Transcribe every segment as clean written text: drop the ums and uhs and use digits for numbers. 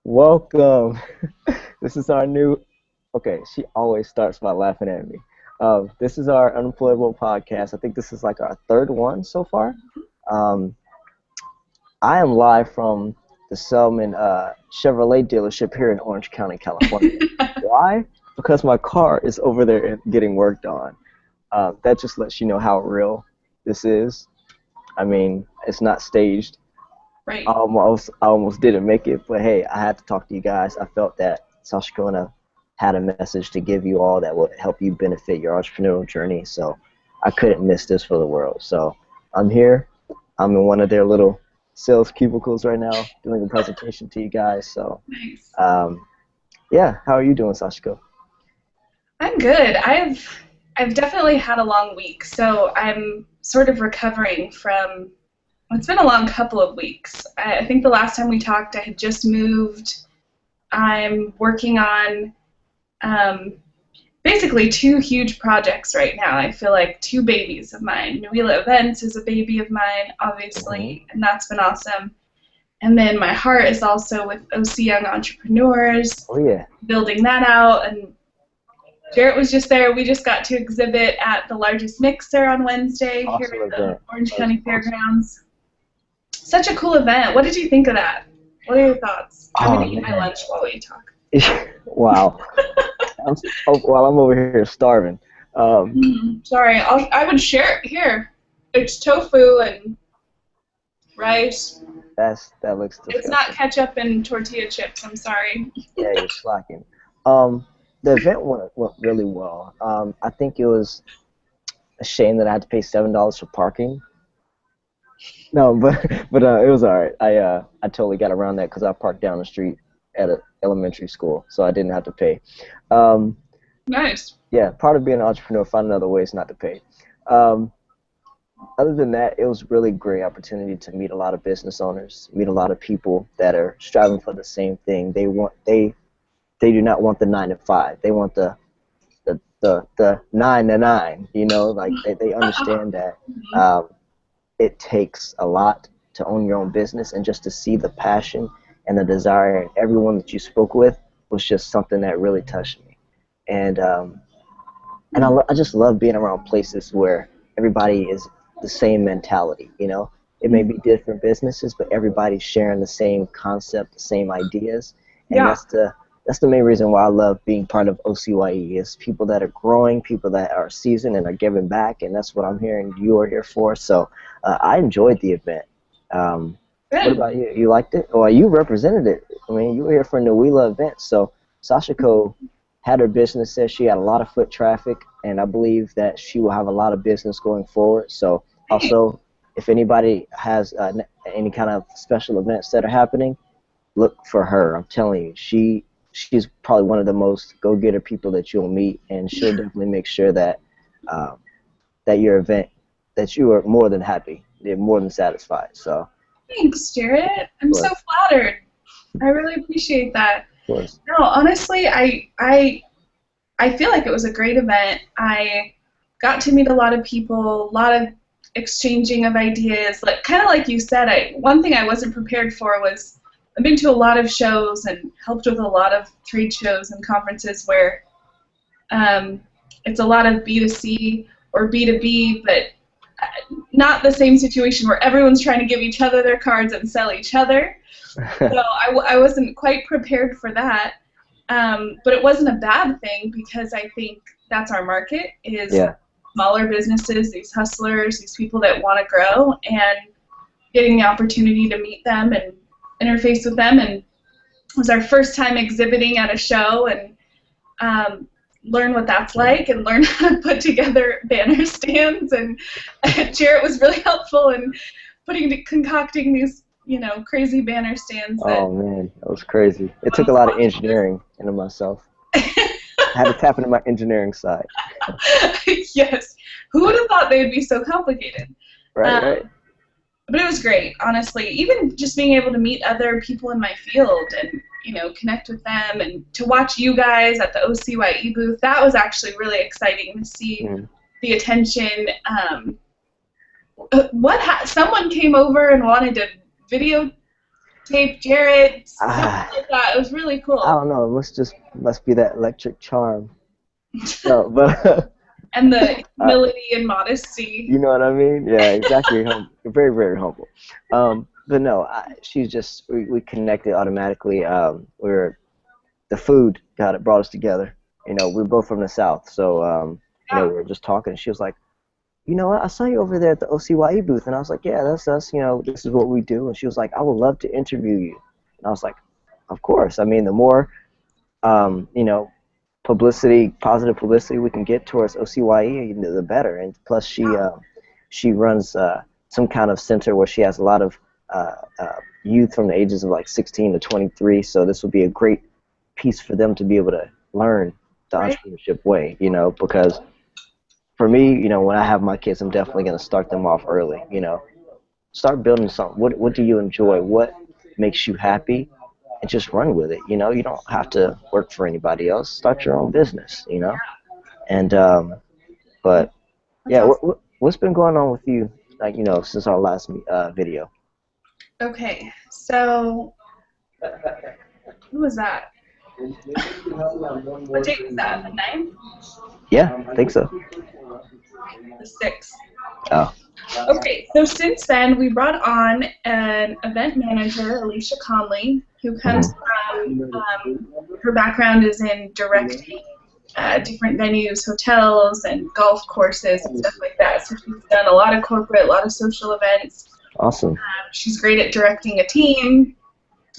Welcome. This is our new. Okay, she always starts by laughing at me. This is our Unemployable podcast. I think this is like our third one so far. Um, I am live from the Selman Chevrolet dealership here in Orange County, California. Why? Because my car is over there getting worked on. That just lets you know how real this is. I mean, it's not staged. Right. I almost didn't make it, but hey, I had to talk to you guys. I felt that Sachiko had a message to give you all that would help you benefit your entrepreneurial journey, so I couldn't miss this for the world. So I'm here. I'm in one of their little sales cubicles right now doing a presentation to you guys. So Nice. yeah, how are you doing, Sachiko? I'm good. I've definitely had a long week, so I'm sort of recovering from. It's been a long couple of weeks. I think the last time we talked, I had just moved. I'm working on basically two huge projects right now. I feel like two babies of mine. Nuila Events is a baby of mine, obviously, and that's been awesome. And then my heart is also with OC Young Entrepreneurs, Oh yeah. building that out. And Jarrett was just there. We just got to exhibit at the largest mixer on Wednesday Awesome here at event. the Orange County Fairgrounds. Such a cool event. What did you think of that? What are your thoughts? I'm going to eat my lunch while we talk. Wow. While I'm over here starving. Sorry, I would share it here. It's tofu and rice. That looks disgusting. It's not ketchup and tortilla chips. I'm sorry. Yeah, you're slacking. The event went really well. I think it was a shame that I had to pay $7 for parking. No, but it was all right. I totally got around that because I parked down the street at an elementary school, so I didn't have to pay. Nice. Yeah, part of being an entrepreneur, finding other ways not to pay. Other than that, it was a really great opportunity to meet a lot of business owners, meet a lot of people that are striving for the same thing. They do not want the 9 to 5. They want the 9 to 9. You know, like they understand that. It takes a lot to own your own business, and just to see the passion and the desire in everyone that you spoke with was just something that really touched me. And I just love being around places where everybody is the same mentality. You know, it may be different businesses, but everybody's sharing the same concept, the same ideas, and Yeah. that's the main reason why I love being part of OCYE. Is people that are growing, people that are seasoned and are giving back, and that's what I'm here and you are here for. So I enjoyed the event. What about you? You liked it? Well, you represented it. I mean, you were here for Nuila Events. So Sachiko had her business there. She had a lot of foot traffic, and I believe that she will have a lot of business going forward. So also, if anybody has any kind of special events that are happening, look for her. I'm telling you, she's probably one of the most go-getter people that you'll meet, and she'll definitely make sure that that your event, that you are more than happy, you're more than satisfied. So Thanks, Jarrett. I'm so flattered. I really appreciate that. of course. No, honestly, I feel like it was a great event. I got to meet a lot of people, a lot of exchanging of ideas. Like kind of like you said, one thing I wasn't prepared for was I've been to a lot of shows and helped with a lot of trade shows and conferences where it's a lot of B2C or B2B, but not the same situation where everyone's trying to give each other their cards and sell each other. So I wasn't quite prepared for that. But it wasn't a bad thing because I think that's our market is smaller businesses, these hustlers, these people that want to grow, and getting the opportunity to meet them and interface with them. And it was our first time exhibiting at a show, and learn what that's like and learn how to put together banner stands. And Jarrett was really helpful in concocting these crazy banner stands. Oh man, that was crazy. It took a lot of engineering into myself. I had to tap into my engineering side. Yes. Who would have thought they would be so complicated? Right. But it was great, honestly. Even just being able to meet other people in my field and connect with them, and to watch you guys at the OCYE booth, that was actually really exciting to see the attention. Someone came over and wanted to videotape tape Jarrett, something Ah, like that. It was really I cool. don't know. Must be that electric charm. No, but And the uh, humility and modesty. you know what I mean? Yeah, exactly. Very, very humble. But no, she's just we connected automatically. The food got it brought us together. You know, we're both from the South, so we Yeah, were just talking. And she was like, you know what? I saw you over there at the OCYE booth, and I was like, yeah, that's us. You know, this is what we do. And she was like, I would love to interview you. And I was like, of course. I mean, the more you know, positive publicity we can get towards OCYE, the better. And plus, she runs some kind of center where she has a lot of youth from the ages of like 16 to 23. So this would be a great piece for them to be able to learn the right? entrepreneurship way, because for me, when I have my kids, I'm definitely going to start them off early, start building something. What do you enjoy? What makes you happy? And just run with it. You don't have to work for anybody else. Start your own business. And but That's yeah, awesome. what's been going on with you, like since our last video? Okay, so who was that? What date was that? The ninth? Yeah, I think so. The 6th. Oh, Okay, so since then, we brought on an event manager, Alicia Conley, who comes hmm from, her background is in directing different venues, hotels, and golf courses and stuff like that. So she's done a lot of corporate, a lot of social events. awesome. She's great at directing a team,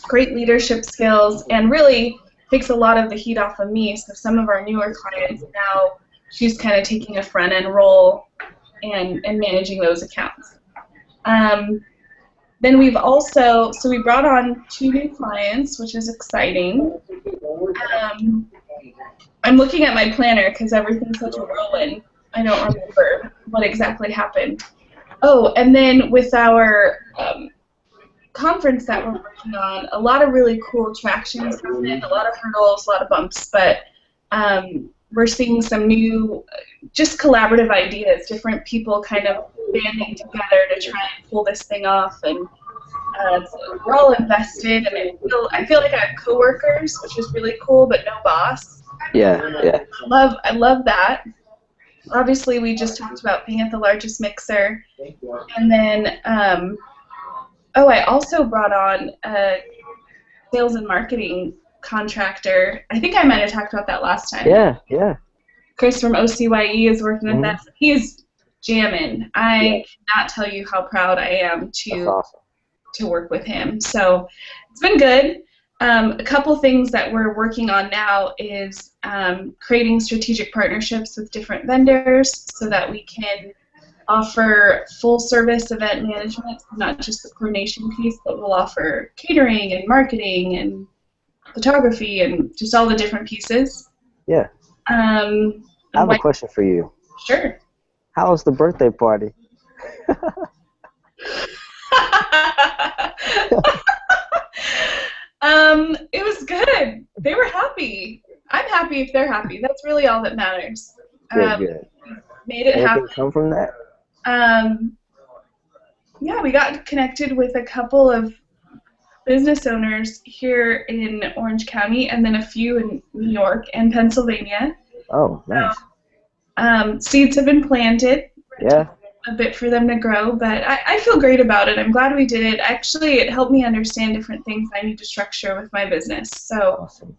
great leadership skills, and really takes a lot of the heat off of me. So some of our newer clients now, she's kind of taking a front end role and managing those accounts. Then we brought on 2 new clients, which is exciting. Um, I'm looking at my planner because everything's such a whirlwind. I don't remember what exactly happened. Oh, and then with our conference that we're working on, a lot of really cool attractions happen, a lot of hurdles, a lot of bumps, but we're seeing some new, just collaborative ideas, different people kind of banding together to try and pull this thing off, and so we're all invested, and I feel like I have coworkers, which is really cool, but no boss. Yeah, yeah. I love that. Obviously, we just talked about being at the largest mixer, and then I also brought on a sales and marketing contractor. I think I might have talked about that last time. Yeah, yeah. Chris from OCYE is working with hmm us. He is jamming. I cannot tell you how proud I am That's to awesome. work with him. So it's been good. A couple things that we're working on now is creating strategic partnerships with different vendors so that we can offer full service event management, not just the coordination piece, but we'll offer catering and marketing and photography and just all the different pieces. Yeah. I And have a like, question for you. sure. How was the birthday party? It was good. They were happy. I'm happy if they're happy. That's really all that matters. Good, good. Made it Anything happen. come from that? Um, yeah, we got connected with a couple of business owners here in Orange County, and then a few in New York and Pennsylvania. Oh, nice. Seeds have been planted. Yeah. A bit for them to grow, but I feel great about it. I'm glad we did it. Actually, it helped me understand different things I need to structure with my business. So Awesome.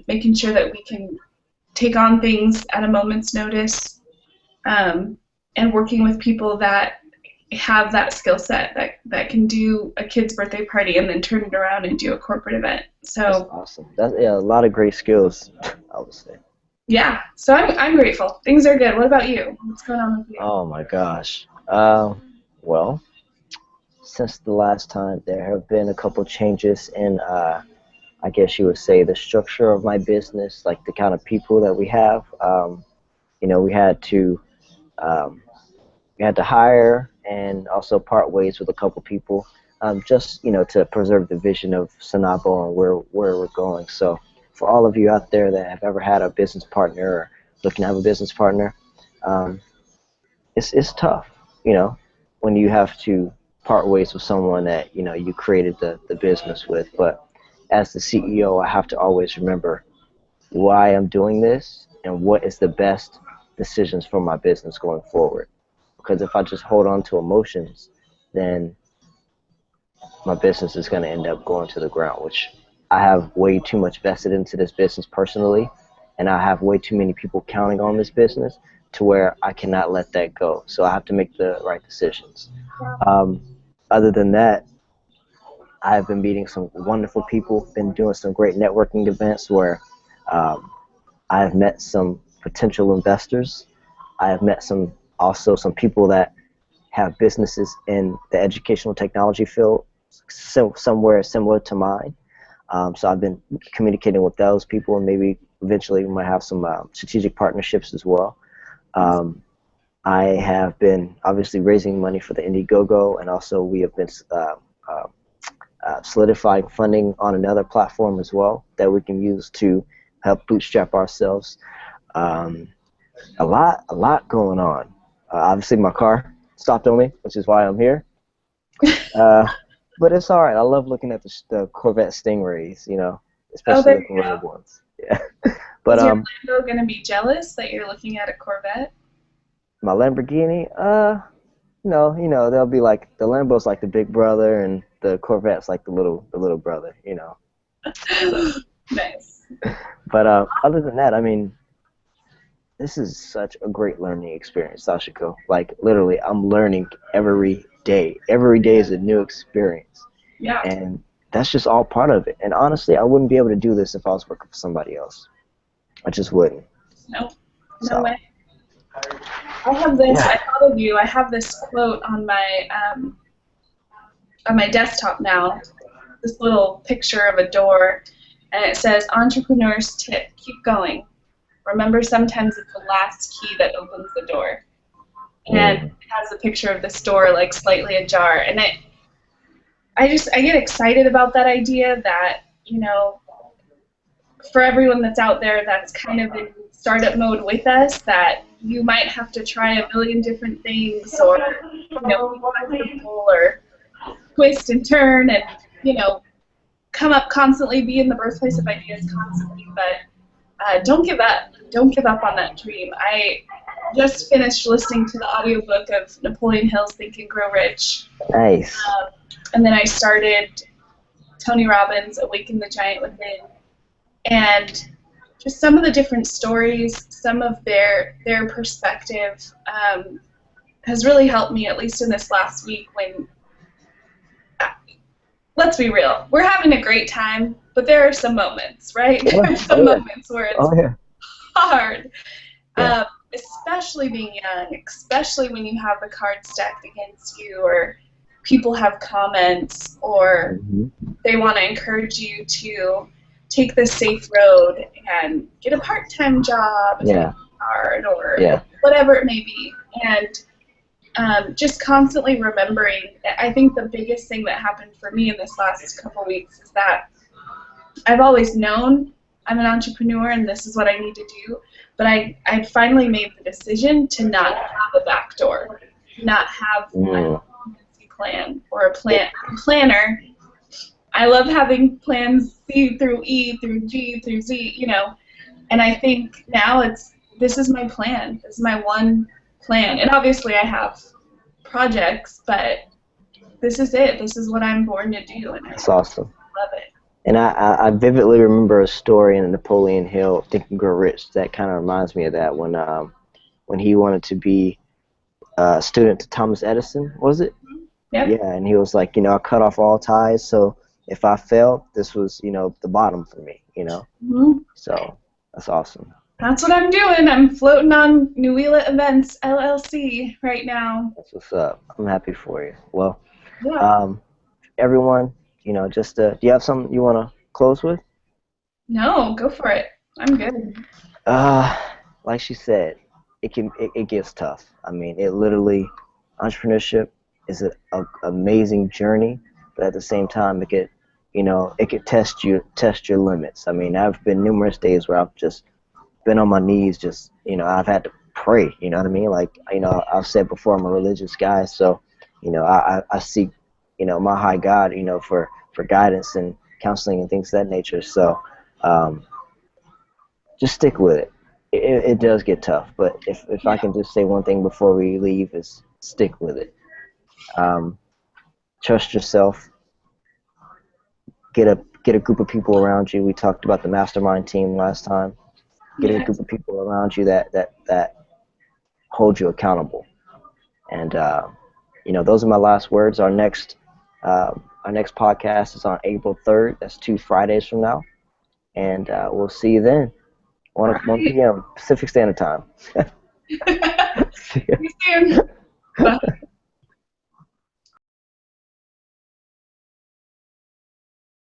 making sure that we can take on things at a moment's notice, and working with people that have that skill set that can do a kid's birthday party and then turn it around and do a corporate event. That's So awesome. That's a lot of great skills, I would say. yeah, so I'm grateful. Things are good. What about you? What's going on with you? Oh my gosh. Well, since the last time, there have been a couple changes in, I guess you would say, the structure of my business, like the kind of people that we have. We had to um, hire and also part ways with a couple people, just to preserve the vision of Synabo and where we're going. So for all of you out there that have ever had a business partner or looking to have a business partner, um, it's tough, when you have to part ways with someone that, you know, you created the business with. But as the CEO, I have to always remember why I'm doing this and what is the best decisions for my business going forward. Because if I just hold on to emotions, then my business is going to end up going to the ground, which I have way too much vested into this business personally, and I have way too many people counting on this business to where I cannot let that go. So I have to make the right decisions. Um, Other than that, I've been meeting some wonderful people, been doing some great networking events where um, I have met some potential investors. I have met some people that have businesses in the educational technology field, somewhere similar to mine. So I've been communicating with those people, and maybe eventually we might have some strategic partnerships as well. Um, I have been obviously raising money for the Indiegogo, and also we have been uh, solidifying funding on another platform as well that we can use to help bootstrap ourselves. Um, a lot going on. Obviously, my car stopped on me, which is why I'm here. Uh, but it's all right. I love looking at the Corvette Stingrays, you know, Oh, especially there the you go. convertible ones. Yeah. But Is your Lambo going to be jealous that you're looking at a Corvette? my Lamborghini, you know, they'll be like the Lambo's like the big brother, and the Corvette's like the little brother, you know. So, Nice. but other than that, I mean, this is such a great learning experience, Sachiko. Like literally, I'm learning every day. Every day is a new experience, Yeah. and that's just all part of it. And honestly, I wouldn't be able to do this if I was working for somebody else. I just wouldn't. No. No So way. I have this. yeah. I thought of you. I have this quote on my desktop now. This little picture of a door, and it says, "Entrepreneurs tip: keep going. Remember, sometimes it's the last key that opens the door." And it Mm, has a picture of this door like slightly ajar, and I get excited about that idea that, you know, for everyone that's out there that's kind of in startup mode with us, that you might have to try a million different things, or, you know, be flexible or twist and turn, and, you know, come up constantly, be in the birthplace of ideas constantly, but don't give up on that dream. I just finished listening to the audiobook of Napoleon Hill's Think and Grow Rich, nice. and then I started Tony Robbins' Awaken the Giant Within, and just some of the different stories, some of their perspective has really helped me, at least in this last week when, let's be real, we're having a great time, but there are some moments, right? Oh, There are some oh yeah. moments where it's Oh yeah. hard, Yeah. especially being young, especially when you have the cards stacked against you, or people have comments, or Hmm. they want to encourage you to take the safe road and get a part-time job and Yeah. work hard, or Yeah. whatever it may be. And just constantly remembering, I think the biggest thing that happened for me in this last couple weeks is that I've always known I'm an entrepreneur and this is what I need to do, but I finally made the decision to not have a back door, not have a contingency plan or a planner. I love having plans C through E through G through Z, you know, and I think now this is my plan. This is my one plan. And obviously I have projects, but this is it. This is what I'm born to do, and I That's awesome. love it. And I vividly remember a story in Napoleon Hill, Think and Grow Rich, that kind of reminds me of that when he wanted to be a student to Thomas Edison, was it? Yep. Yeah, and he was like, you know, I cut off all ties, so if I failed, this was, you know, the bottom for me, you know. Mm-hmm. So that's awesome. That's what I'm doing. I'm floating on Nuila Events, LLC right now. That's what's up. I'm happy for you. Well, Yeah. everyone, you know, just do you have something you want to close with? No, go for it. I'm good. Uh, like she said, it gets tough. I mean, it literally, entrepreneurship is an amazing journey, but at the same time, it could test your limits. I mean, I've been numerous days where I've just been on my knees, just, you know, I've had to pray. You know what I mean? Like, you know, I've said before, I'm a religious guy, so I seek, my high God, for guidance and counseling and things of that nature. So um, just stick with it. It does get tough, but if I Yeah. can just say one thing before we leave is stick with it. Um, trust yourself. Get a group of people around you. We talked about the mastermind team last time. Get a Yes. group of people around you that hold you accountable. And those are my last words. Our next podcast is on April 3rd. That's 2 Fridays from now, and we'll see you then. All 1 right. p.m. Pacific Standard Time. See you soon. Bye.